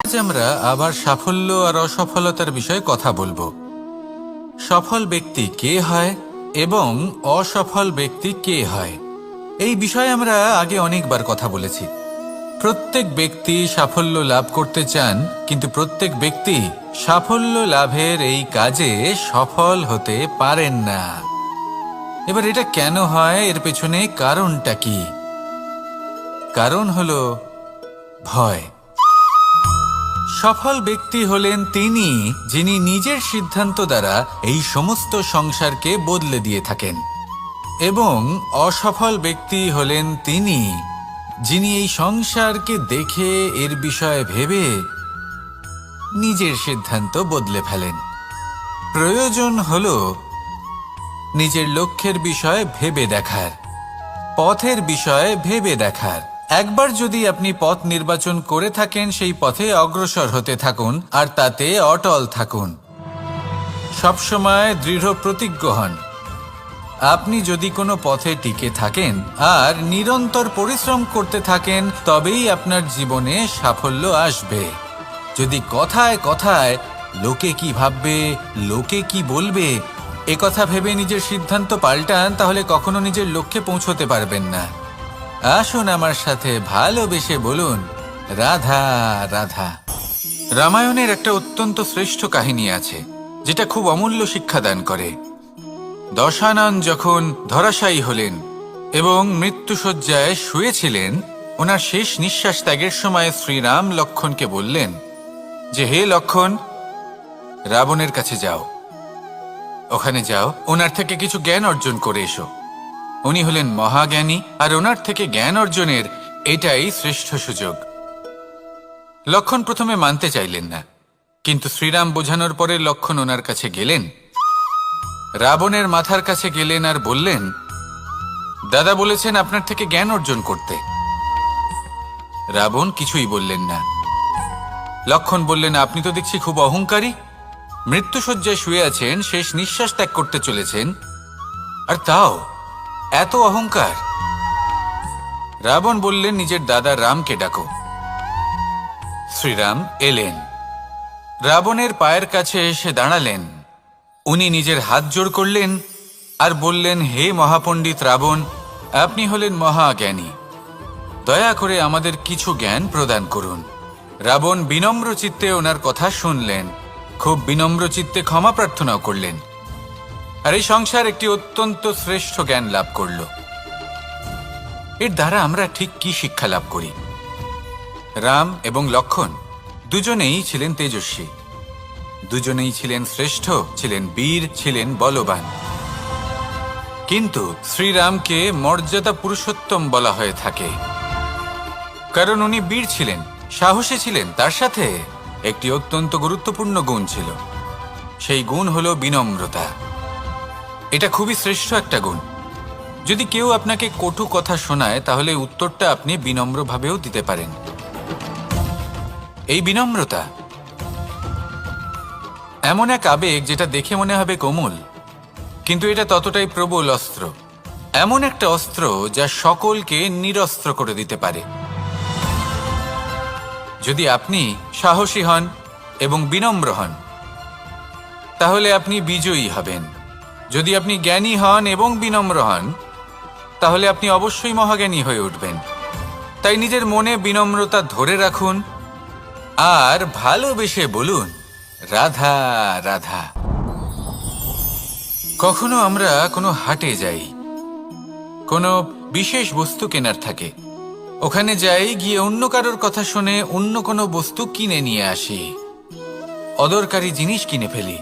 আজ আমরা আবার সাফল্য আর অসফলতার বিষয়ে কথা বলবো। সফল ব্যক্তি কে হয় এবং অসফল ব্যক্তি কে হয়, এই বিষয়ে আমরা আগে অনেকবার কথা বলেছি। প্রত্যেক ব্যক্তি সাফল্য লাভ করতে চান, কিন্তু প্রত্যেক ব্যক্তি সাফল্য লাভের এই কাজে সফল হতে পারেন না। এবার এটা কেন হয়, এর পেছনে কারণটা কি? কারণ হলো ভয়। সফল ব্যক্তি হলেন তিনি যিনি নিজের সিদ্ধান্ত দ্বারা এই সমস্ত সংসারকে বদলে দিয়ে থাকেন, এবং অসফল ব্যক্তি হলেন তিনি যিনি এই সংসারকে দেখে এর বিষয়ে ভেবে নিজের সিদ্ধান্ত বদলে ফেলেন। প্রয়োজন হলো নিজের লক্ষ্যের বিষয়ে ভেবে দেখার, পথের বিষয়ে ভেবে দেখার। একবার যদি আপনি পথ নির্বাচন করে থাকেন, সেই পথে অগ্রসর হতে থাকুন আর তাতে অটল থাকুন। সবসময় দৃঢ় প্রতিজ্ঞ হন। আপনি যদি কোনো পথে টিকে থাকেন আর নিরন্তর পরিশ্রম করতে থাকেন, তবেই আপনার জীবনে সাফল্য আসবে। যদি কথায় কথায় লোকে কি ভাববে, লোকে কি বলবে, একথা ভেবে নিজের সিদ্ধান্ত পাল্টান, তাহলে কখনো নিজের লক্ষ্যে পৌঁছতে পারবেন না। আসুন আমার সাথে ভালোবেসে বলুন, রাধা রাধা। রামায়ণের একটা অত্যন্ত শ্রেষ্ঠ কাহিনী আছে, যেটা খুব অমূল্য শিক্ষাদান করে। দশানন যখন ধরাশায়ী হলেন এবং মৃত্যুশয্যায় শুয়েছিলেন, ওনার শেষ নিঃশ্বাস ত্যাগের সময় শ্রীরাম লক্ষ্মণকে বললেন যে, হে লক্ষ্মণ, রাবণের কাছে যাও, ওখানে যাও, ওনার থেকে কিছু জ্ঞান অর্জন করে এসো। উনি হলেন মহাজ্ঞানী, আর ওনার থেকে জ্ঞান অর্জনের এটাই শ্রেষ্ঠ সুযোগ। লক্ষ্মণ প্রথমে মানতে চাইলেন না, কিন্তু শ্রীরাম বোঝানোর পরে লক্ষ্মণ ওনার কাছে গেলেন, রাবণের মাথার কাছে গেলেন আর বললেন, দাদা বলেছেন আপনার থেকে জ্ঞান অর্জন করতে। রাবণ কিছুই বললেন না। লক্ষ্মণ বললেন, আপনি তো দেখছি খুব অহংকারী, মৃত্যুশয্যায় শুয়ে আছেন, শেষ নিঃশ্বাস ত্যাগ করতে চলেছেন, আর তাও এত অহংকার। রাবণ বললেন, নিজের দাদা রামকে ডাকো। শ্রীরাম এলেন, রাবণের পায়ের কাছে এসে দাঁড়ালেন। উনি নিজের হাত জোড় করলেন আর বললেন, হে মহাপণ্ডিত রাবণ, আপনি হলেন মহাজ্ঞানী, দয়া করে আমাদের কিছু জ্ঞান প্রদান করুন। রাবণ বিনম্র চিত্তে ওনার কথা শুনলেন, খুব বিনম্র চিত্তে ক্ষমা প্রার্থনাও করলেন, আর এই সংসার একটি অত্যন্ত শ্রেষ্ঠ জ্ঞান লাভ করল। এর দ্বারা আমরা ঠিক কি শিক্ষা লাভ করি? রাম এবং লক্ষ্মণ দুজনেই ছিলেন তেজস্বী, দুজনেই ছিলেন শ্রেষ্ঠ, ছিলেন বীর, ছিলেন বলবান। কিন্তু শ্রীরামকে মর্যাদা পুরুষোত্তম বলা হয়ে থাকে, কারণ উনি বীর ছিলেন, সাহসী ছিলেন, তার সাথে একটি অত্যন্ত গুরুত্বপূর্ণ গুণ ছিল। সেই গুণ হলো বিনম্রতা। এটা খুবই শ্রেষ্ঠ একটা গুণ। যদি কেউ আপনাকে কটু কথা শোনায়, তাহলে উত্তরটা আপনি বিনম্রভাবেও দিতে পারেন। এই বিনম্রতা এমন এক আবেগ যেটা দেখে মনে হবে কোমল, কিন্তু এটা ততটাই প্রবল অস্ত্র। এমন একটা অস্ত্র যা সকলকে নিরস্ত্র করে দিতে পারে। যদি আপনি সাহসী হন এবং বিনম্র হন, তাহলে আপনি বিজয়ী হবেন। যদি আপনি জ্ঞানী হন এবং বিনম্র হন, তাহলে আপনি অবশ্যই মহাজ্ঞানী হয়ে উঠবেন। তাই নিজের মনে বিনম্রতা ধরে রাখুন আর ভালোবেসে বলুন, রাধা রাধা। কখনো আমরা কোনো হাটে যাই, কোনো বিশেষ বস্তু কেনার থাকে, ওখানে যাই, গিয়ে অন্য কারোর কথা শুনে অন্য কোনো বস্তু কিনে নিয়ে আসি, অদরকারি জিনিস কিনে ফেলি।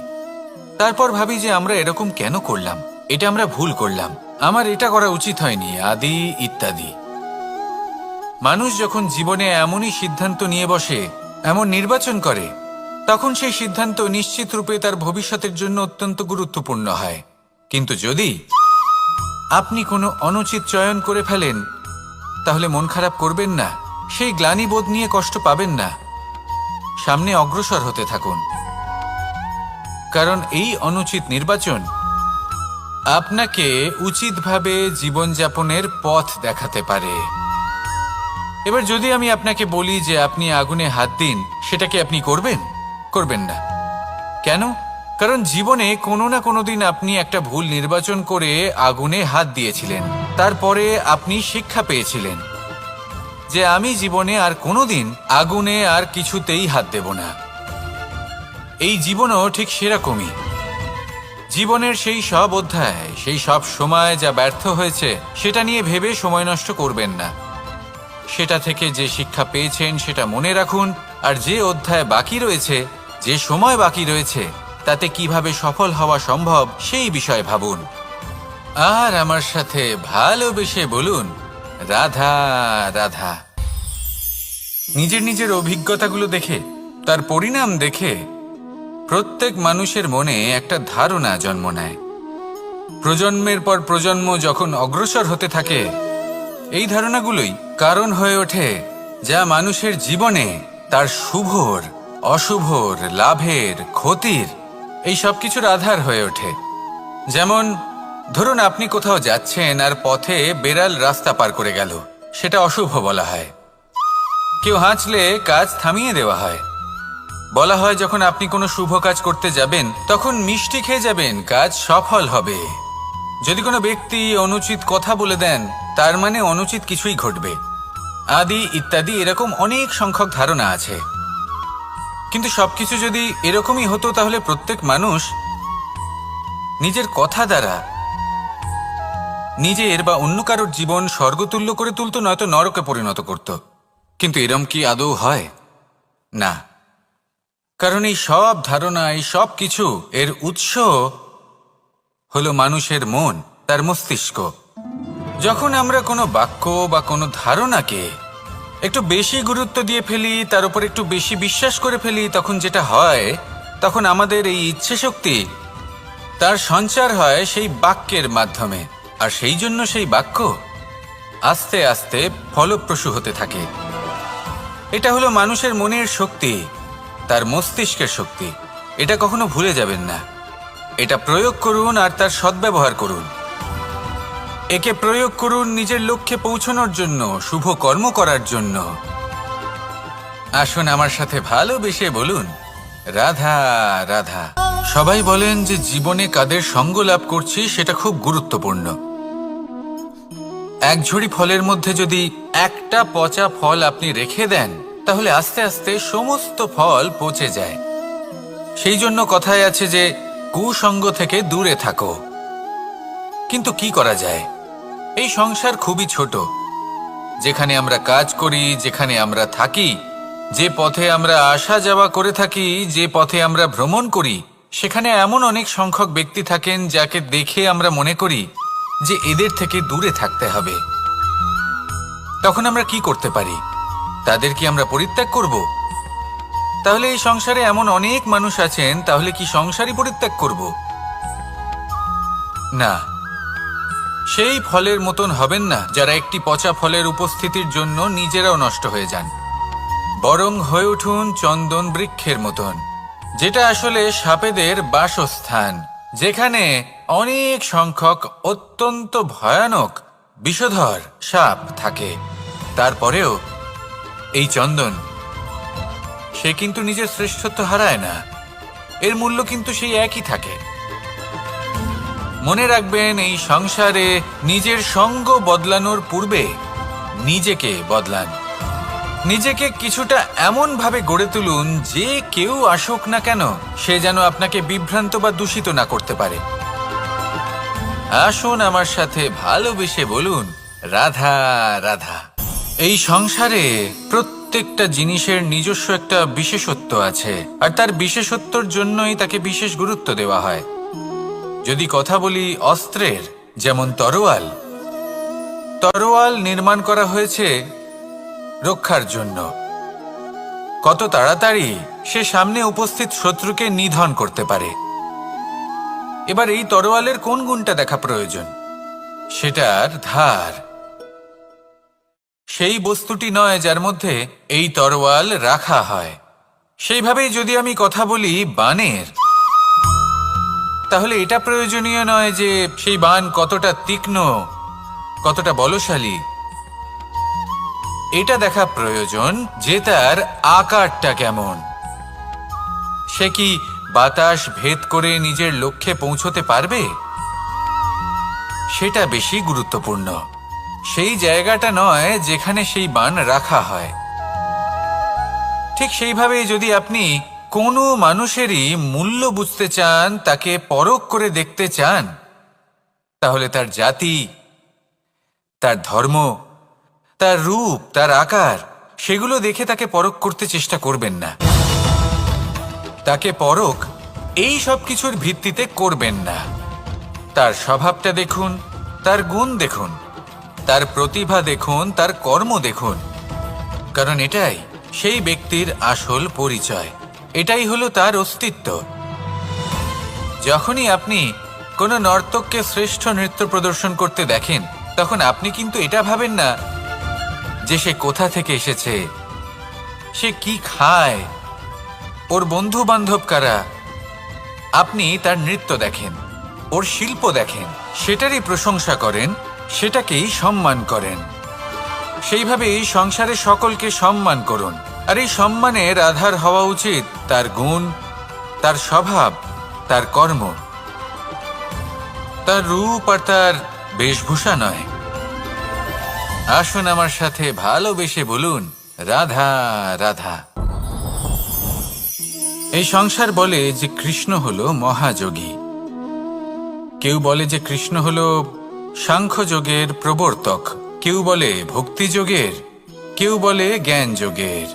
তারপর ভাবি যে আমরা এরকম কেন করলাম, এটা আমরা ভুল করলাম, আমার এটা করা উচিত হয়নি, আদি ইত্যাদি। মানুষ যখন জীবনে এমনই সিদ্ধান্ত নিয়ে বসে, এমন নির্বাচন করে, তখন সেই সিদ্ধান্ত নিশ্চিত রূপে তার ভবিষ্যতের জন্য অত্যন্ত গুরুত্বপূর্ণ হয়। কিন্তু যদি আপনি কোনো অনুচিত চয়ন করে ফেলেন, তাহলে মন খারাপ করবেন না, সেই গ্লানিবোধ নিয়ে কষ্ট পাবেন না, সামনে অগ্রসর হতে থাকুন। কারণ এই অনুচিত নির্বাচন আপনাকে উচিতভাবে জীবনযাপনের পথ দেখাতে পারে। এবার যদি আমি আপনাকে বলি যে আপনি আগুনে হাত দিন, সেটা কি আপনি করবেন? করবেন না। কেন? কারণ জীবনে কোনো না কোনো দিন আপনি একটা ভুল নির্বাচন করে আগুনে হাত দিয়েছিলেন। তারপরে আপনি শিক্ষা পেয়েছিলেন যে আমি জীবনে আর কোনোদিন আগুনে আর কিছুতেই হাত দেব না। এই জীবনও ঠিক সেরকমই। জীবনের সেই সব অধ্যায়, সেই সব সময় যা ব্যর্থ হয়েছে, সেটা নিয়ে ভেবে সময় নষ্ট করবেন না। সেটা থেকে যে শিক্ষা পেয়েছেন সেটা মনে রাখুন, আর যে অধ্যায় বাকি রয়েছে, যে সময় বাকি রয়েছে, তাতে কিভাবে সফল হওয়া সম্ভব সেই বিষয়ে ভাবুন। আর আমার সাথে ভালোবেসে বলুন, রাধা রাধা। নিজের নিজের অভিজ্ঞতাগুলো দেখে, তার পরিণাম দেখে প্রত্যেক মানুষের মনে একটা ধারণা জন্ম নেয়। প্রজন্মের পর প্রজন্ম যখন অগ্রসর হতে থাকে, এই ধারণাগুলোই কারণ হয়ে ওঠে যা মানুষের জীবনে তার শুভর, অশুভর, লাভের, ক্ষতির এই সব কিছুর আধার হয়ে ওঠে। যেমন ধরুন আপনি কোথাও যাচ্ছেন আর পথে বেড়াল রাস্তা পার করে গেল, সেটা অশুভ বলা হয়। কেউ হাঁচলে কাজ থামিয়ে দেওয়া হয়। বলা হয় যখন আপনি কোনো শুভ কাজ করতে যাবেন তখন মিষ্টি খেয়ে যাবেন, কাজ সফল হবে। যদি কোনো ব্যক্তি অনুচিত কথা বলে দেন, তার মানে অনুচিত কিছুই ঘটবে, আদি ইত্যাদি। এরকম অনেক সংখ্যক ধারণা আছে। কিন্তু সবকিছু যদি এরকমই হতো তাহলে প্রত্যেক মানুষ নিজের কথা দ্বারা নিজের বা অন্য কারোর জীবন স্বর্গতুল্য করে তুলত, নয়তো নরকে পরিণত করত। কিন্তু এরম কি আদৌ হয়? না। কারণ এই সব ধারণা, এই সব কিছু এর উৎস হলো মানুষের মন, তার মস্তিষ্ক। যখন আমরা কোনো বাক্য বা কোনো ধারণাকে একটু বেশি গুরুত্ব দিয়ে ফেলি, তার উপর একটু বেশি বিশ্বাস করে ফেলি, তখন যেটা হয়, তখন আমাদের এই ইচ্ছে শক্তি তার সঞ্চার হয় সেই বাক্যের মাধ্যমে। আর সেই জন্য সেই বাক্য আস্তে আস্তে ফলপ্রসূ হতে থাকে। এটা হলো মানুষের মনের শক্তি, তার মস্তিষ্কের শক্তি। এটা কখনো ভুলে যাবেন না। এটা প্রয়োগ করুন আর তার সদ্ব্যবহার করুন। একে প্রয়োগ করুন নিজের লক্ষ্যে পৌঁছানোর জন্য, শুভ কর্ম করার জন্য। আসুন আমার সাথে ভালোবেসে বলুন, রাধা রাধা। সবাই বলেন যে জীবনে কাদের সঙ্গ লাভ করছি সেটা খুব গুরুত্বপূর্ণ। এক ঝুড়ি ফলের মধ্যে যদি একটা পচা ফল আপনি রেখে দেন, তাহলে আস্তে আস্তে সমস্ত ফল পচে যায়। সেই জন্য কথায় আছে যে কুসঙ্গ থেকে দূরে থাকো। কিন্তু কি করা যায়? এই সংসার খুবই ছোট। যেখানে আমরা কাজ করি, যেখানে আমরা থাকি, যে পথে আমরা আসা যাওয়া করে থাকি, যে পথে আমরা ভ্রমণ করি, সেখানে এমন অনেক সংখ্যক ব্যক্তি থাকেন যাকে দেখে আমরা মনে করি যে এদের থেকে দূরে থাকতে হবে। তখন আমরা কি করতে পারি? তাদের কি আমরা পরিত্যাগ করব? তাহলে এই সংসারে এমন অনেক মানুষ আছেন, তাহলে কি সংসারই পরিত্যাগ করব? না। সেই ফলের মতন হবেন না যারা একটি পচা ফলের উপস্থিতির জন্য নিজেরাও নষ্ট হয়ে যান। বরং হয়ে উঠুন চন্দন বৃক্ষের মতন, যেটা আসলে সাপেদের বাসস্থান, যেখানে অনেক সংখ্যক অত্যন্ত ভয়ানক বিষধর সাপ থাকে। তারপরেও এই চন্দন, সে কিন্তু নিজের শ্রেষ্ঠত্ব হারায় না। এর মূল্য কিন্তু সেই একই থাকে। মনে রাখবেন, এই সংসারে নিজের সঙ্গ বদলানোর পূর্বে নিজেকে বদলান। নিজেকে কিছুটা এমন ভাবে গড়ে তুলুন যে কেউ আসুক না কেন, সে যেন আপনাকে বিভ্রান্ত বা দূষিত না করতে পারে। আসুন আমার সাথে ভালোবেসে বলুন, রাধা রাধা। এই সংসারে প্রত্যেকটা জিনিসের নিজস্ব একটা বিশেষত্ব আছে, আর তার বিশেষত্বর জন্যই তাকে বিশেষ গুরুত্ব দেওয়া হয়। যদি কথা বলি অস্ত্রের, যেমন তরোয়াল। তরোয়াল নির্মাণ করা হয়েছে রক্ষার জন্য। কত তাড়াতাড়ি সে সামনে উপস্থিত শত্রুকে নিধন করতে পারে। এবার এই তরোয়ালের কোন গুণটা দেখা প্রয়োজন? সেটার ধার। সেই বস্তুটি নয় যার মধ্যে এই তরোয়াল রাখা হয়। সেইভাবেই যদি আমি কথা বলি বাণের, তাহলে এটা প্রয়োজনীয় নয় যে সেই বাণ কতটা তীক্ষ্ণ, কতটা বলশালী। এটা দেখা প্রয়োজন যে তার আকারটা কেমন। সে কি বাতাস ভেদ করে নিজের লক্ষ্যে পৌঁছতে পারবে? সেটা বেশি গুরুত্বপূর্ণ। সেই জায়গাটা নয় যেখানে সেই বাণ রাখা হয়। ঠিক সেইভাবে যদি আপনি কোনো মানুষেরই মূল্য বুঝতে চান, তাকে পরখ করে দেখতে চান, তাহলে তার জাতি, তার ধর্ম, তার রূপ, তার আকার, সেগুলো দেখে তাকে পরখ করতে চেষ্টা করবেন না। তাকে পরখ এই সব কিছুর ভিত্তিতে করবেন না। তার স্বভাবটা দেখুন, তার গুণ দেখুন, তার প্রতিভা দেখুন, তার কর্ম দেখুন, কারণ এটাই সেই ব্যক্তির আসল পরিচয়। এটাই হলো তার অস্তিত্ব। যখনই আপনি কোনো নর্তককে শ্রেষ্ঠ নৃত্য প্রদর্শন করতে দেখেন, তখন আপনি কিন্তু এটা ভাবেন না যে সে কোথা থেকে এসেছে, সে কি খায়, ওর বন্ধু বান্ধব কারা। আপনি তার নৃত্য দেখেন, ওর শিল্প দেখেন, সেটারই প্রশংসা করেন, সেটাকেই সম্মান করেন। সেইভাবেই সংসারে সকলকে সম্মান করুন। আর এই সম্মানের আধার হওয়া উচিত তার গুণ, তার স্বভাব, তার কর্ম, তার রূপ আর তার বেশভূষা নয়। আসুন আমার সাথে ভালোবেসে বলুন, রাধা রাধা। এই সংসার বলে যে কৃষ্ণ হলো মহাযোগী। কেউ বলে যে কৃষ্ণ হলো সাংখ্যযোগের প্রবর্তক, কেউ বলে ভক্তিযোগের, কেউ বলে জ্ঞান যোগের,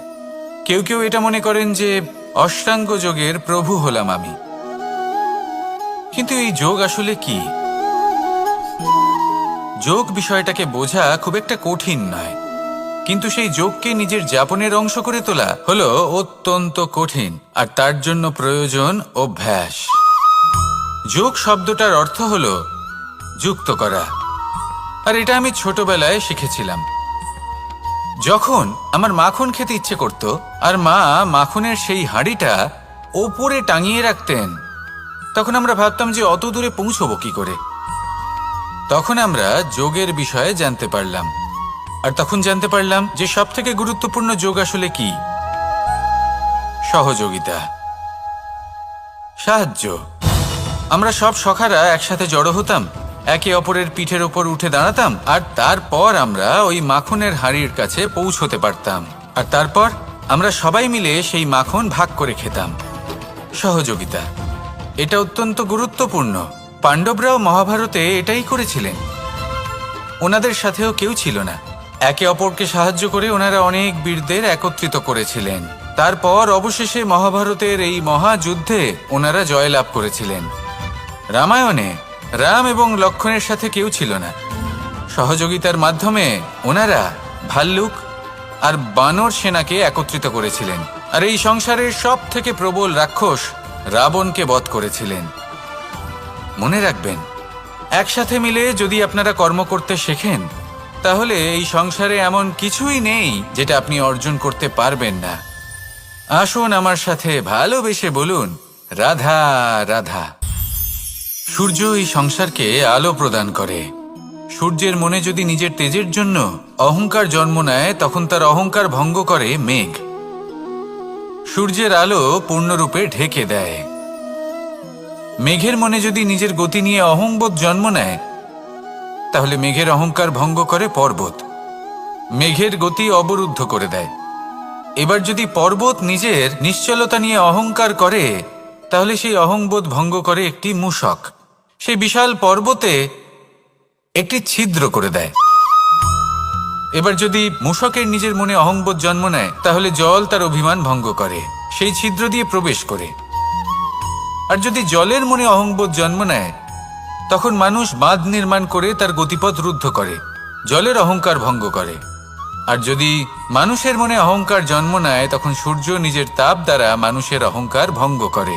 কেউ কেউ এটা মনে করেন যে অষ্টাঙ্গ যোগের প্রভু হলাম আমি। কিন্তু এই যোগ আসলে কি? যোগ বিষয়টাকে বোঝা খুব একটা কঠিন নয়, কিন্তু সেই যোগকে নিজের যাপনের অংশ করে তোলা হলো অত্যন্ত কঠিন, আর তার জন্য প্রয়োজন অভ্যাস। যোগ শব্দটার অর্থ হলো যুক্ত করা, আর এটা আমি ছোটবেলায় শিখেছিলাম। যখন আমার মাখন খেতে ইচ্ছে করত আর মা মাখনের সেই হাঁড়িটা ওপরে টাঙিয়ে রাখতেন, তখন আমরা ভাবতাম যে অত দূরে পৌঁছবো কি করে। তখন আমরা যোগের বিষয়ে জানতে পারলাম, আর তখন জানতে পারলাম যে সবথেকে গুরুত্বপূর্ণ যোগ আসলে কি? সহযোগিতা, সাহায্য। আমরা সব সখারা একসাথে জড়ো হতাম, একে অপরের পিঠের ওপর উঠে দাঁড়াতাম, আর তারপর আমরা ওই মাখনের হাঁড়ির কাছে পৌঁছতে পারতাম, আর তারপর আমরা সবাই মিলে সেই মাখন ভাগ করে খেতাম। সহযোগিতা, এটা অত্যন্ত গুরুত্বপূর্ণ। পাণ্ডবরাও মহাভারতে এটাই করেছিলেন। ওনাদের সাথেও কেউ ছিল না। একে অপরকে সাহায্য করে ওনারা অনেক বীরদের একত্রিত করেছিলেন। তারপর অবশেষে মহাভারতের এই মহাযুদ্ধে ওনারা জয়লাভ করেছিলেন। রামায়ণে রাম এবং লক্ষ্মণের সাথে কেউ ছিল না। সহযোগিতার মাধ্যমে ওনারা ভাল্লুক আর বানর সেনাকে একত্রিত করেছিলেন, আর এই সংসারের সব থেকে প্রবল রাক্ষস রাবণকে বধ করেছিলেন। মনে রাখবেন, একসাথে মিলে যদি আপনারা কর্ম করতে শেখেন, তাহলে এই সংসারে এমন কিছুই নেই যেটা আপনি অর্জন করতে পারবেন না। আসুন আমার সাথে ভালোবেসে বলুন, রাধা রাধা। সূর্য এই সংসারকে আলো প্রদান করে। সূর্যের মনে যদি নিজের তেজের জন্য অহংকার জন্ম নেয়, তখন তার অহংকার ভঙ্গ করে মেঘ। সূর্যের আলো পূর্ণরূপে ঢেকে দেয়। মেঘের মনে যদি নিজের গতি নিয়ে অহংবোধ জন্ম নেয়, তাহলে মেঘের অহংকার ভঙ্গ করে পর্বত। মেঘের গতি অবরুদ্ধ করে দেয়। এবার যদি পর্বত নিজের নিশ্চলতা নিয়ে অহংকার করে, তাহলে সেই অহংবোধ ভঙ্গ করে একটি মূষক। সেই বিশাল পর্বতে একটি ছিদ্র করে দেয়। এবার যদি মূষকের নিজের মনে অহংবোধ জন্ম নেয়, তাহলে জল তার অভিমান ভঙ্গ করে, সেই ছিদ্র দিয়ে প্রবেশ করে। আর যদি জলের মনে অহংবোধ জন্ম নেয়, তখন মানুষ বাঁধ নির্মাণ করে তার গতিপথ রুদ্ধ করে, জলের অহংকার ভঙ্গ করে। আর যদি মানুষের মনে অহংকার জন্ম নেয়, তখন সূর্য নিজের তাপ দ্বারা মানুষের অহংকার ভঙ্গ করে।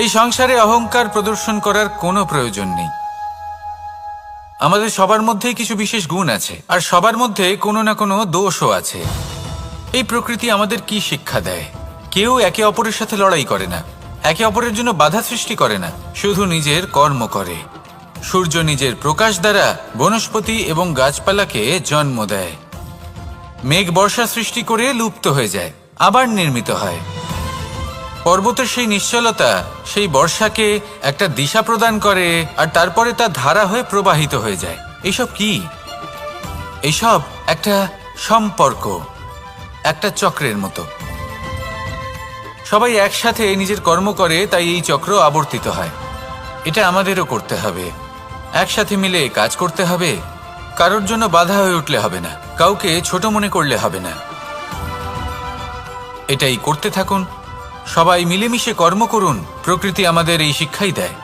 এই সংসারে অহংকার প্রদর্শন করার কোনো প্রয়োজন নেই। আমাদের সবার মধ্যেই কিছু বিশেষ গুণ আছে, আর সবার মধ্যে কোনো না কোনো দোষও আছে। এই প্রকৃতি আমাদের কি শিক্ষা দেয়? কেউ একে অপরের সাথে লড়াই করে না, একে অপরের জন্য বাধা সৃষ্টি করে না, শুধু নিজের কর্ম করে। সূর্য নিজের প্রকাশ দ্বারা বনস্পতি এবং গাছপালাকে জন্ম দেয়। মেঘ বর্ষা সৃষ্টি করে লুপ্ত হয়ে যায়, আবার নির্মিত হয়। পর্বতের সেই নিশ্চলতা সেই বর্ষাকে একটা দিশা প্রদান করে, আর তারপরে তা ধারা হয়ে প্রবাহিত হয়ে যায়। এইসব কি? এইসব একটা সম্পর্ক, একটা চক্রের মতো। সবাই একসাথে নিজের কর্ম করে, তাই এই চক্র আবর্তিত হয়। এটা আমাদেরও করতে হবে, একসাথে মিলে কাজ করতে হবে। কারোর জন্য বাধা হয়ে উঠলে হবে না, কাউকে ছোট মনে করলে হবে না। এটাই করতে থাকুন, সবাই মিলেমিশে কর্ম করুন। প্রকৃতি আমাদের এই শিক্ষাই দেয়।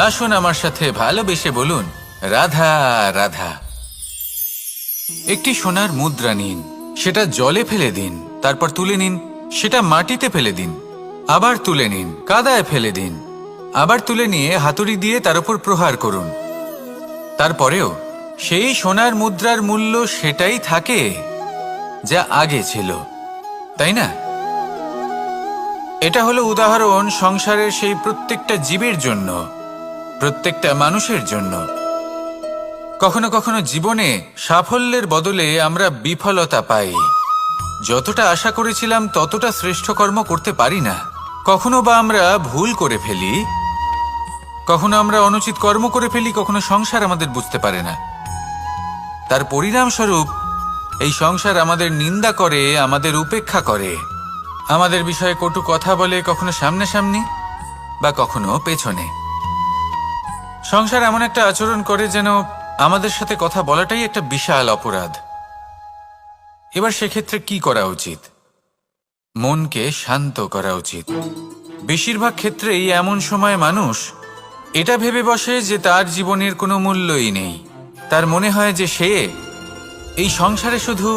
আসুন আমার সাথে ভালোবেসে বলুন, রাধা রাধা। একটি সোনার মুদ্রা নিন, সেটা জলে ফেলে দিন, তারপর তুলে নিন। সেটা মাটিতে ফেলে দিন, আবার তুলে নিন, কাদায় ফেলে দিন, আবার তুলে নিয়ে হাতুড়ি দিয়ে তার উপর প্রহার করুন। তারপরেও সেই সোনার মুদ্রার মূল্য সেটাই থাকে যা আগে ছিল, তাই না? এটা হলো উদাহরণ সংসারের সেই প্রত্যেকটা জীবের জন্য, প্রত্যেকটা মানুষের জন্য। কখনো কখনো জীবনে সাফল্যের বদলে আমরা বিফলতা পাই। যতটা আশা করেছিলাম ততটা শ্রেষ্ঠ কর্ম করতে পারি না। কখনো বা আমরা ভুল করে ফেলি, কখনো আমরা অনুচিত কর্ম করে ফেলি, কখনো সংসার আমাদের বুঝতে পারে না। তার পরিণামস্বরূপ এই সংসার আমাদের নিন্দা করে, আমাদের উপেক্ষা করে, আমাদের বিষয়ে কটু কথা বলে, কখনো সামনাসামনি বা কখনো পেছনে। সংসার এমন একটা আচরণ করে যেন আমাদের সাথে কথা বলাটাই একটা বিশাল অপরাধ। এবার সেক্ষেত্রে কি করা উচিত? মনকে শান্ত করা উচিত। বেশিরভাগ ক্ষেত্রেই এমন সময় মানুষ এটা ভেবে বসে যে তার জীবনের কোনো মূল্যই নেই। তার মনে হয় যে সে এই সংসারে শুধু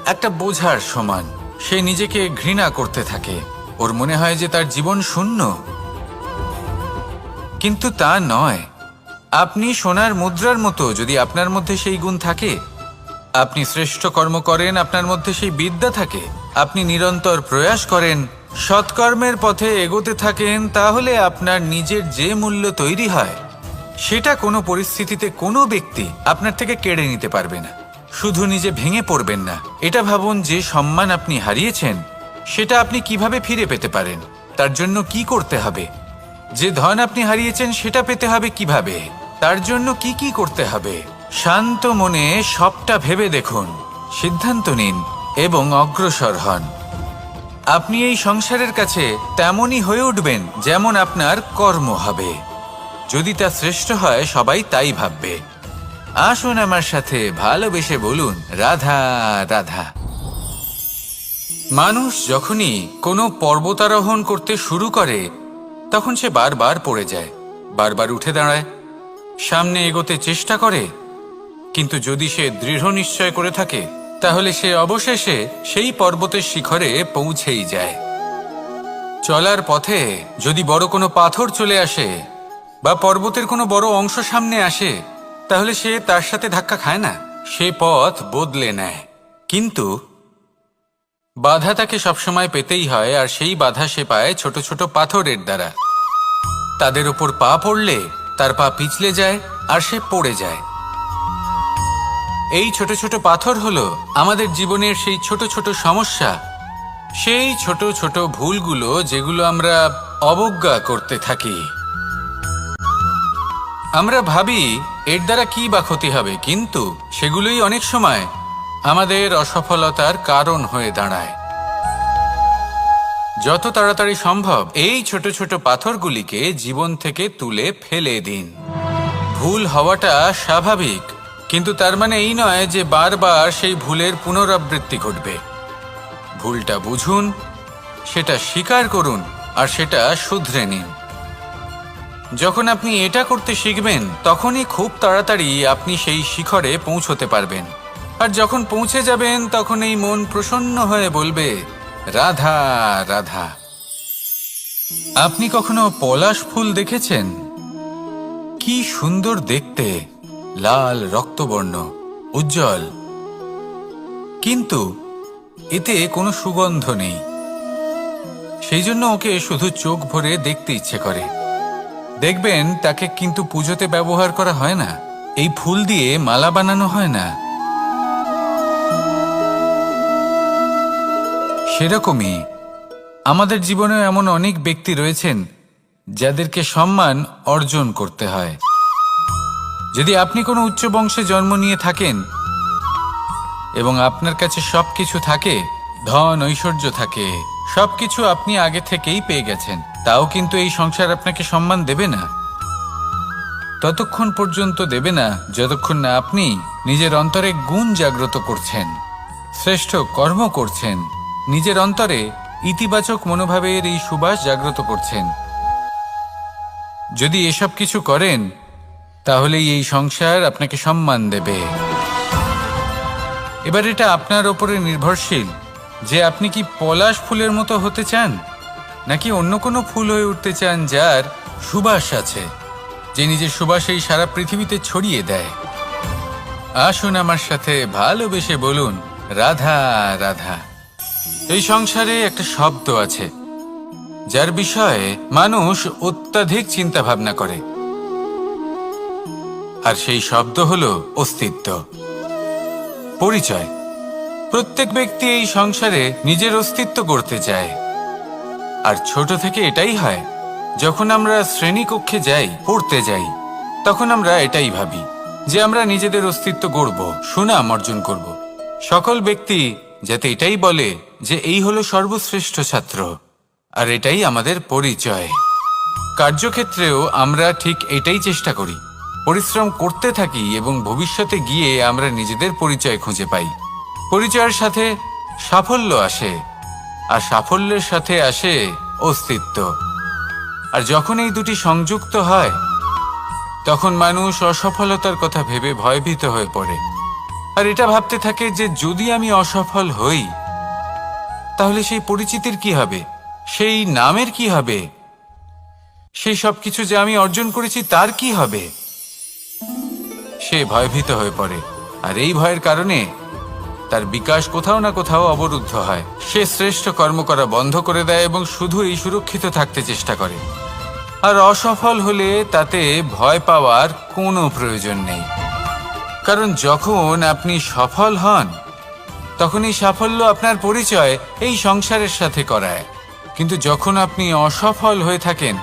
একটা বোঝার সমান। সে নিজেকে ঘৃণা করতে থাকে, ওর মনে হয় যে তার জীবন শূন্য। কিন্তু তা নয়। আপনি সোনার মুদ্রার মতো, যদি আপনার মধ্যে সেই গুণ থাকে, আপনি শ্রেষ্ঠ কর্ম করেন, আপনার মধ্যে সেই বিদ্যা থাকে, আপনি নিরন্তর প্রয়াস করেন, সৎকর্মের পথে এগোতে থাকেন, তাহলে আপনার নিজের যে মূল্য তৈরি হয় সেটা কোনো পরিস্থিতিতে কোনো ব্যক্তি আপনার থেকে কেড়ে নিতে পারবে না। শুধু নিজে ভেঙে পড়বেন না। এটা ভাবুন, যে সম্মান আপনি হারিয়েছেন সেটা আপনি কিভাবে ফিরে পেতে পারেন, তার জন্য কি করতে হবে। যে ধন আপনি হারিয়েছেন সেটা পেতে হবে কিভাবে, তার জন্য কি কি করতে হবে। শান্ত মনে সবটা ভেবে দেখুন, সিদ্ধান্ত নিন এবং অগ্রসর হন। আপনি এই সংসারের কাছে তেমনই হয়ে উঠবেন যেমন আপনার কর্ম হবে। যদি তা শ্রেষ্ঠ হয়, সবাই তাই ভাববে। আসুন আমার সাথে ভালোবেসে বলুন, রাধা রাধা। মানুষ যখনই কোনো পর্বতারোহণ করতে শুরু করে তখন সে বারবার পড়ে যায়, বারবার উঠে দাঁড়ায়, সামনে এগোতে চেষ্টা করে। কিন্তু যদি সে দৃঢ় নিশ্চয় করে থাকে তাহলে সে অবশেষে সেই পর্বতের শিখরে পৌঁছেই যায়। চলার পথে যদি বড় কোনো পাথর চলে আসে বা পর্বতের কোনো বড় অংশ সামনে আসে, তাহলে সে তার সাথে ধাক্কা খায় না, সে পথ বদলে নেয়। কিন্তু বাধা তাকে সবসময় পেতেই হয়, আর সেই বাধা সে পায় ছোট ছোট পাথরের দ্বারা। তাদের উপর পা পড়লে তার পা পিছলে যায় আর সে পড়ে যায়। এই ছোট ছোট পাথর হলো আমাদের জীবনের সেই ছোট ছোট সমস্যা, সেই ছোট ছোট ভুলগুলো যেগুলো আমরা অবজ্ঞা করতে থাকি। আমরা ভাবি এর দ্বারা কি বা ক্ষতি হবে, কিন্তু সেগুলোই অনেক সময় আমাদের অসফলতার কারণ হয়ে দাঁড়ায়। যত তাড়াতাড়ি সম্ভব এই ছোট ছোট পাথরগুলিকে জীবন থেকে তুলে ফেলে দিন। ভুল হওয়াটা স্বাভাবিক, কিন্তু তার মানে এই নয় যে বারবার সেই ভুলের পুনরাবৃত্তি ঘটবে। ভুলটা বুঝুন, সেটা স্বীকার করুন আর সেটা শুধরে নিন। যখন আপনি এটা করতে শিখবেন তখনই খুব তাড়াতাড়ি আপনি সেই শিখরে পৌঁছতে পারবেন। আর যখন পৌঁছে যাবেন তখন এই মন প্রসন্ন হয়ে বলবে, রাধা রাধা। আপনি কখনো পলাশ ফুল দেখেছেন? কি সুন্দর দেখতে, লাল রক্তবর্ণ, উজ্জ্বল, কিন্তু এতে কোনো সুগন্ধ নেই। সেই জন্য ওকে শুধু চোখ ভরে দেখতে ইচ্ছে করে। দেখবেন তাকে কিন্তু পুজোতে ব্যবহার করা হয় না, এই ফুল দিয়ে মালা বানানো হয় না। সেরকমই আমাদের জীবনে এমন অনেক ব্যক্তি রয়েছেন যাদেরকে সম্মান অর্জন করতে হয়। যদি আপনি কোনো উচ্চ বংশে জন্ম নিয়ে থাকেন এবং আপনার কাছে সবকিছু থাকে, ধন ঐশ্বর্য থাকে, সবকিছু আপনি আগে থেকেই পেয়ে গেছেন, তাও কিন্তু এই সংসার আপনাকে সম্মান দেবে না। ততক্ষণ পর্যন্ত দেবে না যতক্ষণ না আপনি নিজের অন্তরে গুণ জাগ্রত করছেন, শ্রেষ্ঠ কর্ম করছেন, নিজের অন্তরে ইতিবাচক মনোভাবের এই সুবাস জাগ্রত করছেন। যদি এসব কিছু করেন তাহলেই এই সংসার আপনাকে সম্মান দেবে। এবার এটা আপনার ওপরে নির্ভরশীল যে আপনি কি পলাশ ফুলের মতো হতে চান, নাকি অন্য কোনো ফুল হয়ে উঠতে চান যার সুবাস আছে, যে নিজের সুবাস এই সারা পৃথিবীতে ছড়িয়ে দেয়। আসুন আমার সাথে ভালোবেসে বলুন, রাধা রাধা। এই সংসারে একটা শব্দ আছে যার বিষয়ে মানুষ অত্যাধিক চিন্তা ভাবনা করে, আর সেই শব্দ হলো অস্তিত্ব, পরিচয়। প্রত্যেক ব্যক্তি এই সংসারে নিজের অস্তিত্ব গড়তে চায়, আর ছোট থেকে এটাই হয়। যখন আমরা শ্রেণীকক্ষে যাই, পড়তে যাই, তখন আমরা এটাই ভাবি যে আমরা নিজেদের অস্তিত্ব গড়ব, সুনাম অর্জন করব। সকল ব্যক্তি যাতে এটাই বলে যে এই হলো সর্বশ্রেষ্ঠ ছাত্র, আর এটাই আমাদের পরিচয়। কার্যক্ষেত্রেও আমরা ঠিক এটাই চেষ্টা করি, পরিশ্রম করতে থাকি এবং ভবিষ্যতে গিয়ে আমরা নিজেদের পরিচয় খুঁজে পাই। পরিচয়ের সাথে সাফল্য আসে, আর সাফল্যের সাথে আসে অস্তিত্ব। আর যখন এই দুটি সংযুক্ত হয়, তখন মানুষ অসফলতার কথা ভেবে ভয়ভীত হয়ে পড়ে, আর এটা ভাবতে থাকে যে যদি আমি অসফল হই তাহলে সেই পরিচিতির কি হবে, সেই নামের কি হবে, সেই সব কিছু যে আমি অর্জন করেছি তার কি হবে। সে ভয়ভীত হয়ে পড়ে, আর এই ভয়ের কারণে তার বিকাশ কোথাও না কোথাও অবরুদ্ধ হয়। সে শ্রেষ্ঠ কর্ম করা বন্ধ করে দেয় এবং শুধু এই সুরক্ষিত থাকতে চেষ্টা করে। আর অসফল হলে তাতে ভয় পাওয়ার কোনো প্রয়োজন নেই, কারণ যখন আপনি সফল হন তখন এই সাফল্য আপনার পরিচয় এই সংসারের সাথে করায়। কিন্তু যখন আপনি অসফল হয়ে থাকেন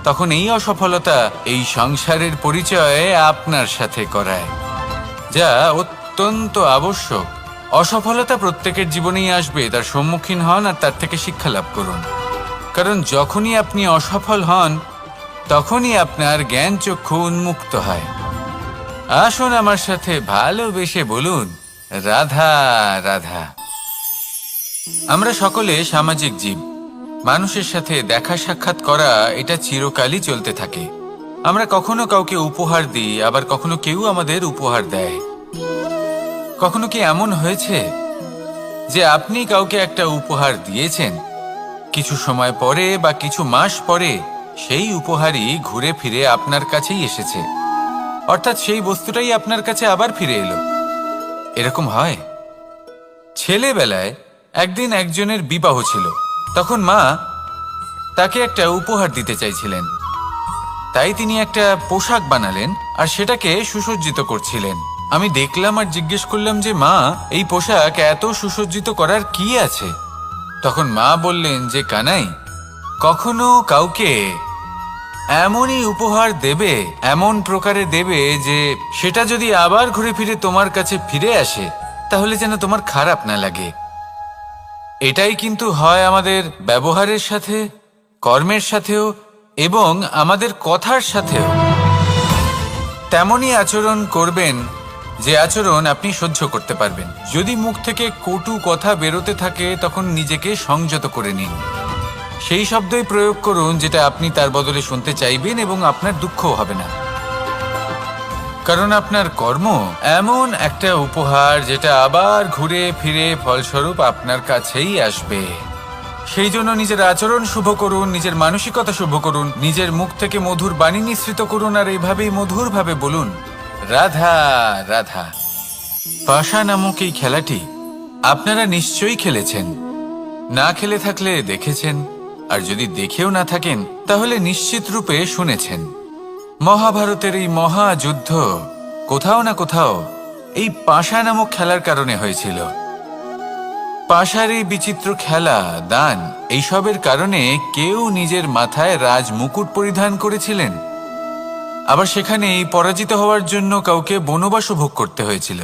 তখন এই অসফলতা এই সংসারের পরিচয় আপনার সাথে করায়, যা অত্যন্ত আবশ্যক। অসফলতা প্রত্যেকের জীবনেই আসবে, তার সম্মুখীন হন আর তার থেকে শিক্ষা লাভ করুন। কারণ যখনই আপনি অসফল হন তখনই আপনার জ্ঞান চক্ষু উন্মুক্ত হয়। আসুন আমার সাথে ভালোবেসে বলুন, রাধা রাধা। আমরা সকলে সামাজিক জীব। মানুষের সাথে দেখা সাক্ষাৎ করা এটা চিরকালই চলতে থাকে। আমরা কখনো কাউকে উপহার দিই, আবার কখনো কেউ আমাদের উপহার দেয়। কখনো কি এমন হয়েছে যে আপনি কাউকে একটা উপহার দিয়েছেন, কিছু সময় পরে বা কিছু মাস পরে সেই উপহারই ঘুরে ফিরে আপনার কাছেই এসেছে, অর্থাৎ সেই বস্তুটাই আপনার কাছে আবার ফিরে এলো? এরকম হয়। ছেলেবেলায় একদিন একজনের বিবাহ ছিল, তখন মা তাকে একটা উপহার দিতে চাইছিলেন, তাই তিনি একটা পোশাক বানালেন আর সেটাকে সুসজ্জিত করছিলেন। আমি দেখলাম আর জিজ্ঞেস করলাম যে মা, এই পোশাক এত সুসজ্জিত করার কি আছে? তখন মা বললেন যে কানাই, কখনো কাউকে এমনই উপহার দেবে, এমন প্রকারে দেবে যে সেটা যদি আবার ঘুরে ফিরে তোমার কাছে ফিরে আসে তাহলে যেন তোমার খারাপ না লাগে। এটাই কিন্তু হয় আমাদের ব্যবহারের সাথে, কর্মের সাথেও এবং আমাদের কথার সাথেও। তেমনই আচরণ করবেন যে আচরণ আপনি সহ্য করতে পারবেন। যদি মুখ থেকে কটু কথা বেরোতে থাকে তখন নিজেকে সংযত করে নিন। সেই শব্দই প্রয়োগ করুন যেটা আপনি তার বদলে শুনতে চাইবেন এবং আপনার দুঃখও হবে না। কারণ আপনার কর্ম এমন একটা উপহার যেটা আবার ঘুরে ফিরে ফলস্বরূপ আপনার কাছেই আসবে। সেই জন্য নিজের আচরণ শুভ করুন, নিজের মানসিকতা শুভ করুন, নিজের মুখ থেকে মধুর বাণী নিঃসৃত করুন, আর এইভাবেই মধুরভাবে বলুন, রাধা রাধা। পাশা নামক এই খেলাটি আপনারা নিশ্চয়ই খেলেছেন, না খেলে থাকলে দেখেছেন, আর যদি দেখেও না থাকেন তাহলে নিশ্চিত রূপে শুনেছেন। মহাভারতের এই মহাযুদ্ধ কোথাও না কোথাও এই পাশা নামক খেলার কারণে হয়েছিল। পাশার এই বিচিত্র খেলা, দান, এইসবের কারণে কেউ নিজের মাথায় রাজ মুকুট পরিধান করেছিলেন, আবার সেখানে পরাজিত হওয়ার জন্য কাউকে বনবাসও ভোগ করতে হয়েছিল।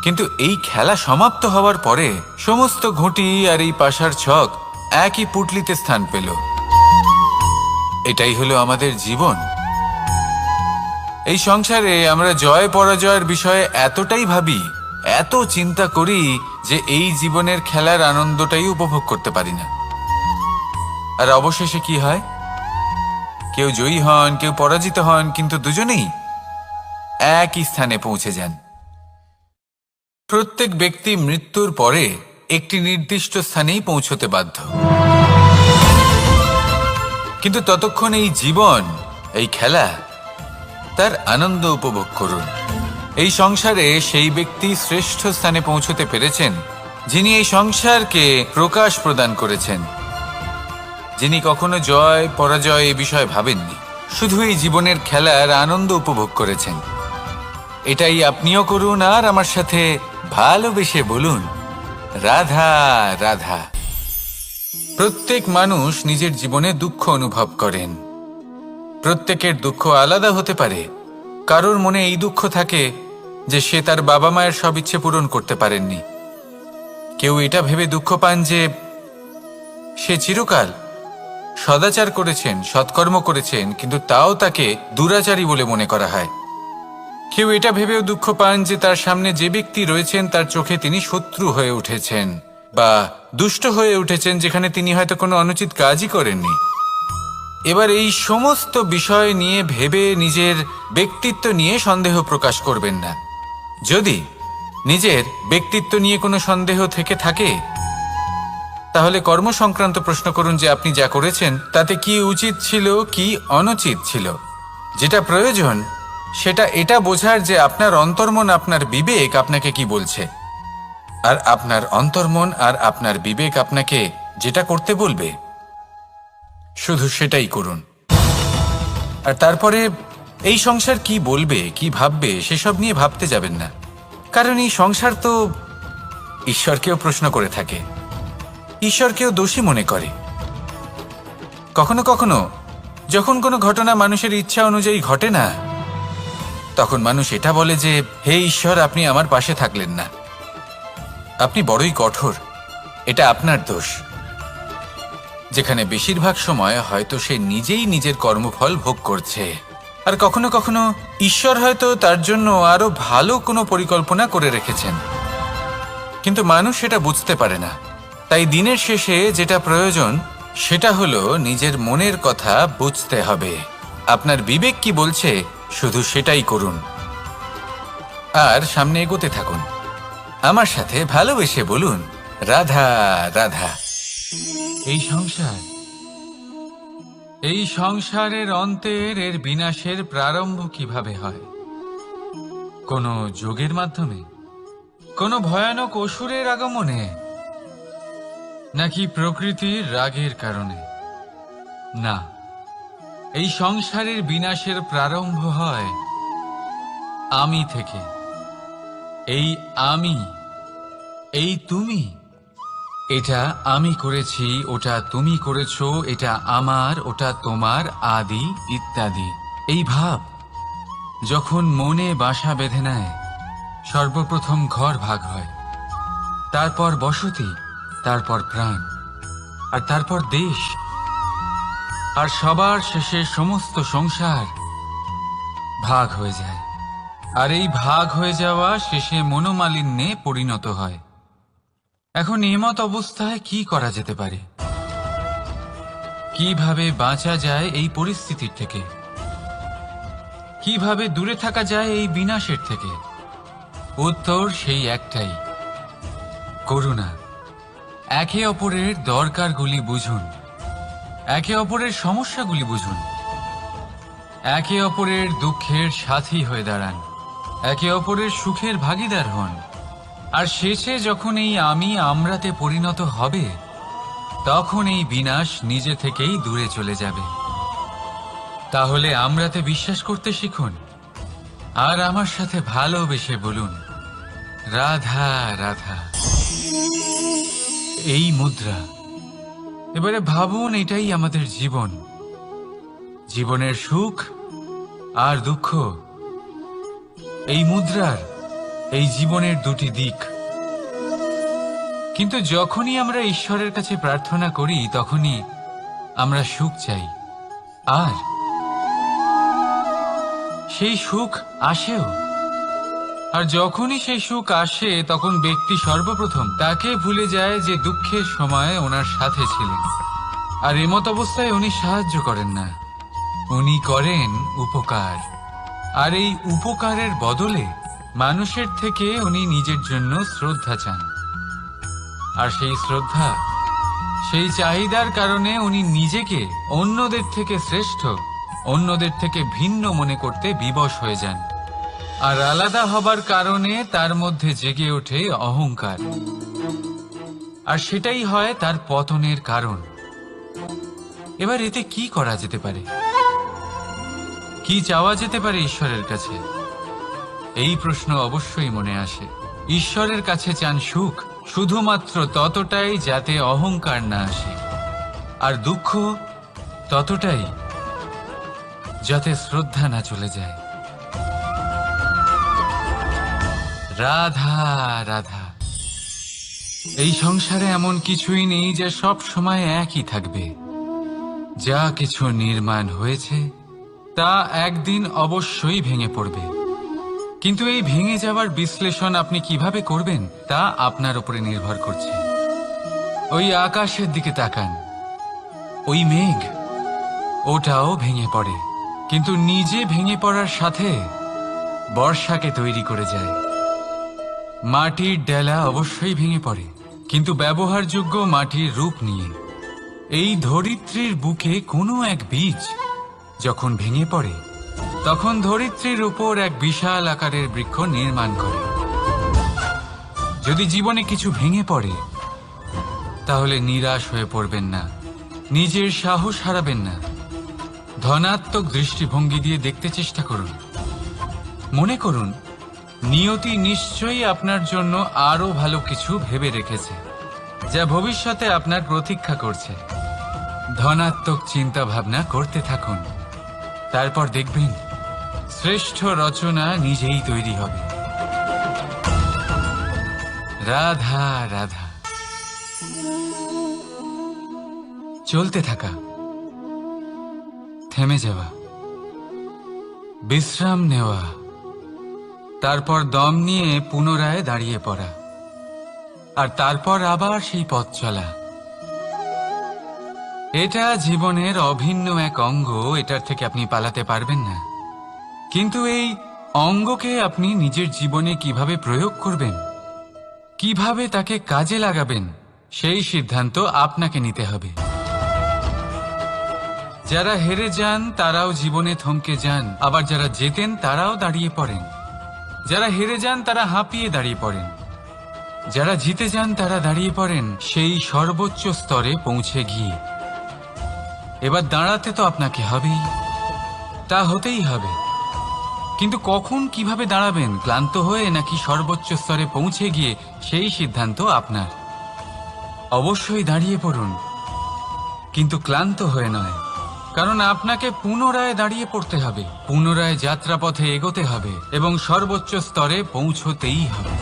কিন্তু এই খেলা সমাপ্ত হওয়ার পরে সমস্ত ঘুঁটি আর এই পাশার ছক একই পুটলিতে স্থান পেল। এটাই হলো আমাদের জীবন। এই সংসারে আমরা জয় পরাজয়ের বিষয়ে এতটাই ভাবি, এত চিন্তা করি যে এই জীবনের খেলার আনন্দটাই উপভোগ করতে পারি না। আর অবশেষে কি হয়? কেউ জয়ী হন, কেউ পরাজিত হন, কিন্তু দুজনেই একই স্থানে পৌঁছে যান। প্রত্যেক ব্যক্তি মৃত্যুর পরে একটি নির্দিষ্ট স্থানেই পৌঁছতে বাধ্য, কিন্তু ততক্ষণ এই জীবন, এই খেলা, তার আনন্দ উপভোগ করুন। এই সংসারে সেই ব্যক্তি শ্রেষ্ঠ স্থানে পৌঁছতে পেরেছেন যিনি এই সংসারকে প্রকাশ প্রদান করেছেন, যিনি কখনো জয় পরাজয় এ বিষয়ে ভাবেননি, শুধু এই জীবনের খেলার আনন্দ উপভোগ করেছেন। এটাই আপনিও করুন আর আমার সাথে ভালোবেসে বলুন, রাধা রাধা। প্রত্যেক মানুষ নিজের জীবনে দুঃখ অনুভব করেন। প্রত্যেকের দুঃখ আলাদা হতে পারে। কারোর মনে এই দুঃখ থাকে যে সে তার বাবা মায়ের সব ইচ্ছে পূরণ করতে পারেননি। কেউ এটা ভেবে দুঃখ পান যে সে চিরকাল সদাচার করেছেন, সৎকর্ম করেছেন, কিন্তু তাও তাকে দুরাচারী বলে মনে করা হয়। কেউ এটা ভেবেও দুঃখ পান যে তার সামনে যে ব্যক্তি রয়েছেন তার চোখে তিনি শত্রু হয়ে উঠেছেন বা দুষ্ট হয়ে উঠেছেন, যেখানে তিনি হয়তো কোনো অনুচিত কাজই করেননি। এবার এই সমস্ত বিষয় নিয়ে ভেবে নিজের ব্যক্তিত্ব নিয়ে সন্দেহ প্রকাশ করবেন না। যদি নিজের ব্যক্তিত্ব নিয়ে কোনো সন্দেহ থেকে থাকে, তাহলে কর্ম সংক্রান্ত প্রশ্ন করুন যে আপনি যা করেছেন তাতে কি উচিত ছিল, কি অনুচিত ছিল। যেটা প্রয়োজন সেটা এটা বোঝার যে আপনার অন্তর্মন, আপনার বিবেক আপনাকে কি বলছে, আর আপনার অন্তর্মন আর আপনার বিবেক আপনাকে যেটা করতে বলবে শুধু সেটাই করুন। আর তারপরে এই সংসার কি বলবে, কি ভাববে সেসব নিয়ে ভাবতে যাবেন না, কারণ এই সংসার তো ঈশ্বরকেও প্রশ্ন করে থাকে, ঈশ্বরকেও দোষী মনে করে। কখনো কখনো যখন কোনো ঘটনা মানুষের ইচ্ছা অনুযায়ী ঘটে না, তখন মানুষ এটা বলে যে হে ঈশ্বর, আপনি আমার পাশে থাকলেন না, আপনি বড়ই কঠোর, এটা আপনার দোষ। যেখানে বেশিরভাগ সময় হয়তো সে নিজেই নিজের কর্মফল ভোগ করছে, আর কখনো কখনো ঈশ্বর হয়তো তার জন্য আরো ভালো কোনো পরিকল্পনা করে রেখেছেন, কিন্তু মানুষ সেটা বুঝতে পারে না। তাই দিনের শেষে যেটা প্রয়োজন সেটা হলো নিজের মনের কথা বুঝতে হবে। আপনার বিবেক কি বলছে শুধু সেটাই করুন আর সামনে এগোতে থাকুন। আমার সাথে ভালোবেসে বলুন, রাধা রাধা। এই সংসারের অন্তের, এর বিনাশের প্রারম্ভ কিভাবে হয়? কোনো যোগের মাধ্যমে, কোনো ভয়ানক অসুরের আগমনে, নাকি প্রকৃতির রাগের কারণে? না, এই সংসারের বিনাশের প্রারম্ভ হয় আমি থেকে। এই আমি, এই তুমি, এটা আমি করেছি, ওটা তুমি করেছো, এটা আমার, ওটা তোমার, আদি ইত্যাদি। এই ভাব যখন মনে বাসা বেঁধে নেয়, সর্বপ্রথম ঘর ভাগ হয়, তারপর বসতি, তারপর প্রাণ, আর তারপর দেশ, আর সবার শেষে সমস্ত সংসার ভাগ হয়ে যায়। আর এই ভাগ হয়ে যাওয়া শেষে মনোমালিন্যে পরিণত হয়। এখন এমত অবস্থায় কি করা যেতে পারে? কিভাবে বাঁচা যায় এই পরিস্থিতির থেকে? কিভাবে দূরে থাকা যায় এই বিনাশের থেকে? উত্তর সেই একটাই, করুণা। একে অপরের দরকারগুলি বুঝুন, একে অপরের সমস্যাগুলি বুঝুন, একে অপরের দুঃখের সাথী হয়ে দাঁড়ান, একে অপরের সুখের ভাগীদার হন। আর শেষে যখন এই আমি আমরাতে পরিণত হবে, তখন এই বিনাশ নিজে থেকেই দূরে চলে যাবে। তাহলে আমরাতে বিশ্বাস করতে শিখুন আর আমার সাথে ভালোবেসে বলুন, রাধা রাধা। এই মুদ্রা, এবারে ভাবুন, এটাই আমাদের জীবন, জীবনের সুখ আর দুঃখ। এই মুদ্রার, এই জীবনের দুটি দিক। কিন্তু যখনই আমরা ঈশ্বরের কাছে প্রার্থনা করি তখনই আমরা সুখ চাই, আর সেই সুখ আসেও। আর যখনই সেই সুখ আসে তখন ব্যক্তি সর্বপ্রথম তাকে ভুলে যায় যে দুঃখের সময় ওনার সাথে ছিলেন। আর এমত অবস্থায় উনি সাহায্য করেন না, উনি করেন উপকার। আর এই উপকারের বদলে মানুষের থেকে উনি নিজের জন্য শ্রদ্ধা চান। আর সেই শ্রদ্ধা, সেই চাহিদার কারণে উনি নিজেকে অন্যদের থেকে শ্রেষ্ঠ, অন্যদের থেকে ভিন্ন মনে করতে বিবশ হয়ে যান। আর আলাদা হবার কারণে তার মধ্যে জেগে ওঠে অহংকার, আর সেটাই হয় তার পতনের কারণ। এবার এতে কি করা যেতে পারে? কি চাওয়া যেতে পারে ঈশ্বরের কাছে? এই প্রশ্ন অবশ্যই মনে আসে। ঈশ্বরের কাছে চান সুখ, শুধুমাত্র ততটাই যাতে অহংকার না আসে, আর দুঃখ ততটাই যাতে শ্রদ্ধা না চলে যায়। রাধা রাধা। এই সংসারে এমন কিছুই নেই যে সব সময় একই থাকবে। যা কিছু নির্মাণ হয়েছে তা একদিন অবশ্যই ভেঙে পড়বে, কিন্তু এই ভেঙে যাওয়ার বিশ্লেষণ আপনি কিভাবে করবেন তা আপনার উপরে নির্ভর করছে। ওই আকাশের দিকে তাকান, ওই মেঘ, ওটাও ভেঙে পড়ে, কিন্তু নিজে ভেঙে পড়ার সাথে বর্ষাকে তৈরি করে যায়। মাটির ডেলা অবশ্যই ভেঙে পড়ে, কিন্তু ব্যবহারযোগ্য মাটির রূপ নিয়ে। এই ধরিত্রীর বুকে কোনো এক বীজ যখন ভেঙে পড়ে তখন ধরিত্রীর উপর এক বিশাল আকারের বৃক্ষ নির্মাণ করে। যদি জীবনে কিছু ভেঙে পড়ে তাহলে নিরাশ হয়ে পড়বেন না, নিজের সাহস হারাবেন না। ধনাত্মক দৃষ্টিভঙ্গি দিয়ে দেখতে চেষ্টা করুন। মনে করুন নিয়তি নিশ্চয়ই আপনার জন্য আরো ভালো কিছু ভেবে রেখেছে, যা ভবিষ্যতে আপনার প্রতীক্ষা করছে। ধনাত্মক চিন্তা ভাবনা করতে থাকুন, তারপর দেখবেন শ্রেষ্ঠ রচনা নিজেই তৈরি হবে। রাধা রাধা। চলতে থাকা, থেমে যাওয়া, বিশ্রাম নেওয়া, তারপর দম নিয়ে পুনরায় দাঁড়িয়ে পড়া, আর তারপর আবার সেই পথ চলা। এটা জীবনের অভিন্ন এক অঙ্গ, এটার থেকে আপনি পালাতে পারবেন না। কিন্তু এই অঙ্গকে আপনি নিজের জীবনে কিভাবে প্রয়োগ করবেন, কিভাবে তাকে কাজে লাগাবেন, সেই সিদ্ধান্ত আপনাকে নিতে হবে। যারা হেরে যান তারাও জীবনে থমকে যান, আবার যারা জেতেন তারাও দাঁড়িয়ে পড়েন। যারা হেরে যান তারা হাঁপিয়ে দাঁড়িয়ে পড়েন, যারা জিতে যান তারা দাঁড়িয়ে পড়েন সেই সর্বোচ্চ স্তরে পৌঁছে গিয়ে। এবার দাঁড়াতে তো আপনাকে হবেই, তা হতেই হবে। কিন্তু কখন, কিভাবে দাঁড়াবেন, ক্লান্ত হয়ে নাকি সর্বোচ্চ স্তরে পৌঁছে গিয়ে, সেই সিদ্ধান্ত আপনার। অবশ্যই দাঁড়িয়ে পড়ুন, কিন্তু ক্লান্ত হয়ে নয়, কারণ আপনাকে পুনরায় দাঁড়িয়ে পড়তে হবে, পুনরায় যাত্রাপথে এগোতে হবে এবং সর্বোচ্চ স্তরে পৌঁছতেই হবে।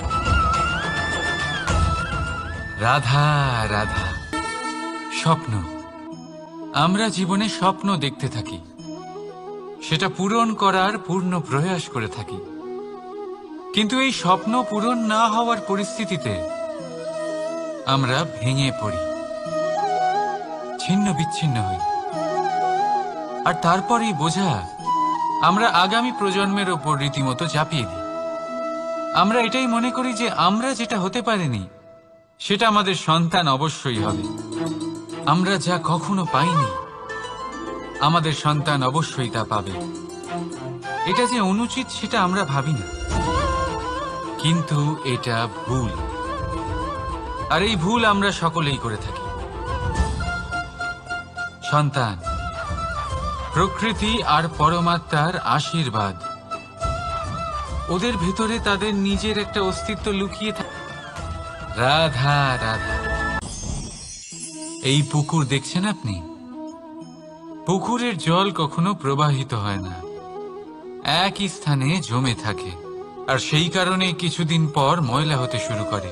রাধা রাধা। স্বপ্ন, আমরা জীবনে স্বপ্ন দেখতে থাকি, সেটা পূরণ করার পূর্ণ প্রয়াস করে থাকি। কিন্তু এই স্বপ্ন পূরণ না হওয়ার পরিস্থিতিতে আমরা ভেঙে পড়ি, ছিন্ন বিচ্ছিন্ন হই, আর তারপরই বোঝা আমরা আগামী প্রজন্মের ওপর রীতিমতো চাপিয়ে দিই। আমরা এটাই মনে করি যে আমরা যেটা হতে পারিনি সেটা আমাদের সন্তান অবশ্যই হবে। আমরা যা কখনো পাইনি আমাদের সন্তান অবশ্যই তা পাবে। এটা যে অনুচিত সেটা আমরা ভাবি না, কিন্তু এটা ভুল, আর এই ভুল আমরা সকলেই করে থাকি। সন্তান প্রকৃতি আর পরমাত্মার আশীর্বাদ, ওদের ভেতরে তাদের নিজের একটা অস্তিত্ব লুকিয়ে থাকে। রাধা রাধা। এই পুকুর দেখছেন আপনি? পুকুরের জল কখনো প্রবাহিত হয় না, একই স্থানে জমে থাকে, আর সেই কারণে কিছুদিন পর ময়লা হতে শুরু করে।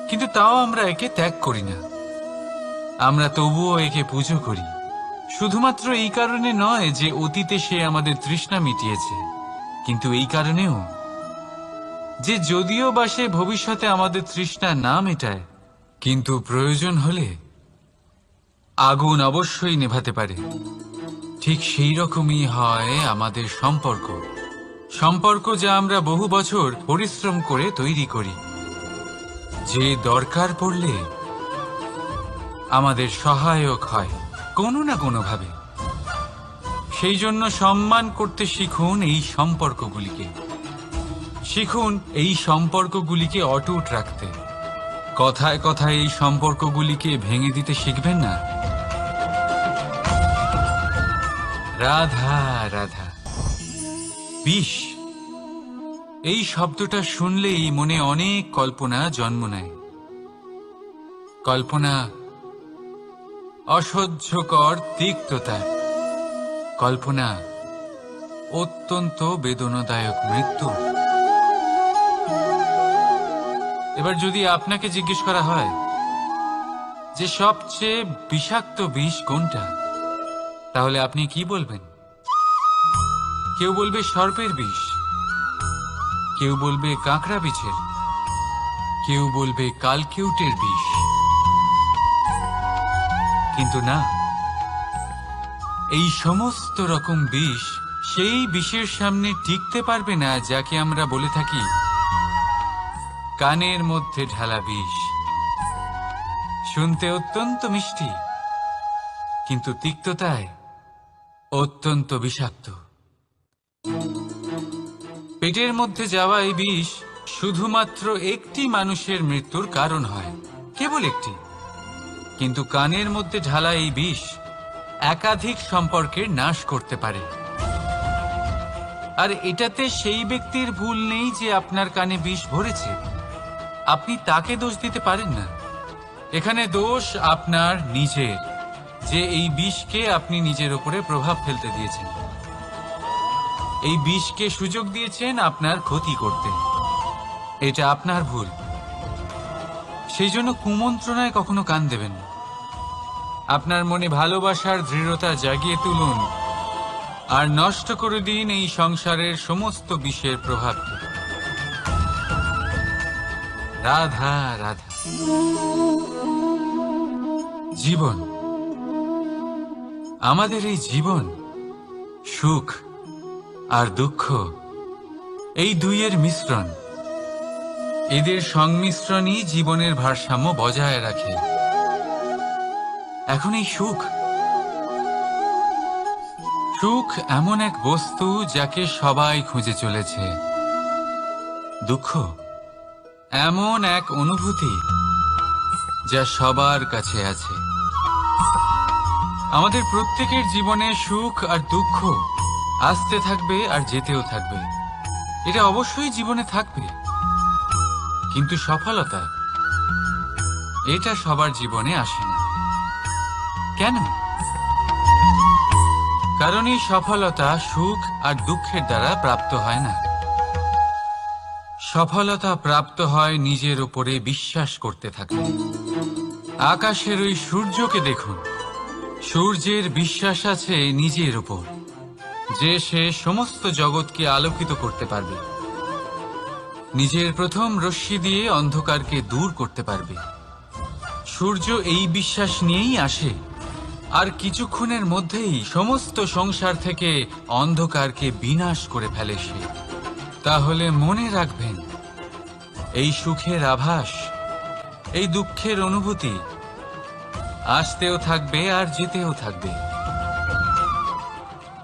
কিন্তু তাও আমরা একে ত্যাগ করি না, আমরা তবুও একে পুজো করি। শুধুমাত্র এই কারণে নয় যে অতীতে সে আমাদের তৃষ্ণা মিটিয়েছে, কিন্তু এই কারণেও যে যদিও বা সে ভবিষ্যতে আমাদের তৃষ্ণা না মেটায়, কিন্তু প্রয়োজন হলে আগুন অবশ্যই নেভাতে পারে। ঠিক সেই রকমই হয় আমাদের সম্পর্ক, সম্পর্ক যা আমরা বহু বছর পরিশ্রম করে তৈরি করি, যে দরকার পড়লে আমাদের সহায়ক হয় কোনো না কোনোভাবে। সেই জন্য সম্মান করতে শিখুন এই সম্পর্কগুলিকে, শিখুন এই সম্পর্কগুলিকে অটুট রাখতে। কথায় কথায় এই সম্পর্কগুলিকে ভেঙে দিতে শিখবেন না। রাধা রাধা। বিষ, এই শব্দটা শুনলেই মনে অনেক কল্পনা জন্ম নেয়। কল্পনা অসহ্যকর তিক্ততা, কল্পনা অত্যন্ত বেদনাদায়ক মৃত্যু। এবার যদি আপনাকে জিজ্ঞেস করা হয় যে সবচেয়ে বিষাক্ত বিষ কোনটা, তাহলে আপনি কি বলবেন? কেউ বলবে সর্পের বিষ, কেউ বলবে কাঁকড়া বিছের, কেউ বলবে কালকিউটের বিষ। কিন্তু না, এই সমস্ত রকম বিষ সেই বিষের সামনে টিকতে পারবে না যাকে আমরা বলে থাকি কানের মধ্যে ঢালা বিষ। শুনতে অত্যন্ত মিষ্টি, কিন্তু তিক্ততায় অত্যন্ত বিষাক্ত। পেটের মধ্যে যাওয়া এই বিষ শুধুমাত্র একটি মানুষের মৃত্যুর কারণ হয়, কেবল একটি। কিন্তু কানের মধ্যে ঢালা এই বিষ একাধিক সম্পর্কের নাশ করতে পারে। আর এটাতে সেই ব্যক্তির ভুল নেই যে আপনার কানে বিষ ভরেছে, আপনি তাকে দোষ দিতে পারেন না। এখানে দোষ আপনার নিজের, যে এই বিষকে আপনি নিজের উপরে প্রভাব ফেলতে দিয়েছেন, এই বিষকে সুযোগ দিয়েছেন আপনার ক্ষতি করতে। এটা আপনার ভুল। সেই জন্য কুমন্ত্রণায় কখনো কান দেবেন না। আপনার মনে ভালোবাসার দৃঢ়তা জাগিয়ে তুলুন আর নষ্ট করে দিন এই সংসারের সমস্ত বিষের প্রভাবকে। রাধা রাধা। জীবন, আমাদের এই জীবন, সুখ আর দুঃখ, এই দুইয়ের মিশ্রণ। এদের সংমিশ্রণই জীবনের ভারসাম্য বজায় রাখে। এখন এই সুখ, সুখ এমন এক বস্তু যাকে সবাই খুঁজে চলেছে। দুঃখ এমন এক অনুভূতি যা সবার কাছে আছে। আমাদের প্রত্যেকের জীবনে সুখ আর দুঃখ আসতে থাকবে আর যেতেও থাকবে, এটা অবশ্যই জীবনে থাকবে। কিন্তু সফলতা, এটা সবার জীবনে আসে না। কেন? কারণ এই সফলতা সুখ আর দুঃখের দ্বারা প্রাপ্ত হয় না। সফলতা প্রাপ্ত হয় নিজের উপরে বিশ্বাস করতে থাকলে। আকাশের ওই সূর্যকে দেখুন, সূর্যের বিশ্বাস আছে নিজের উপর যে সে সমস্ত জগৎকে আলোকিত করতে পারবে, নিজের প্রথম রশ্মি দিয়ে অন্ধকারকে দূর করতে পারবে। সূর্য এই বিশ্বাস নিয়েই আসে, আর কিছুক্ষণের মধ্যেই সমস্ত সংসার থেকে অন্ধকারকে বিনাশ করে ফেলে সে। তাহলে মনে রাখবেন, এই সুখের আভাস, এই দুঃখের অনুভূতি আসতেও থাকবে আর যেতেও থাকবে।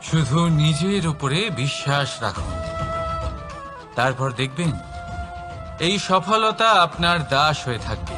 শুধু নিজের উপরে বিশ্বাস রাখুন, তারপর দেখবেন এই সফলতা আপনার দাস হয়ে থাকবে।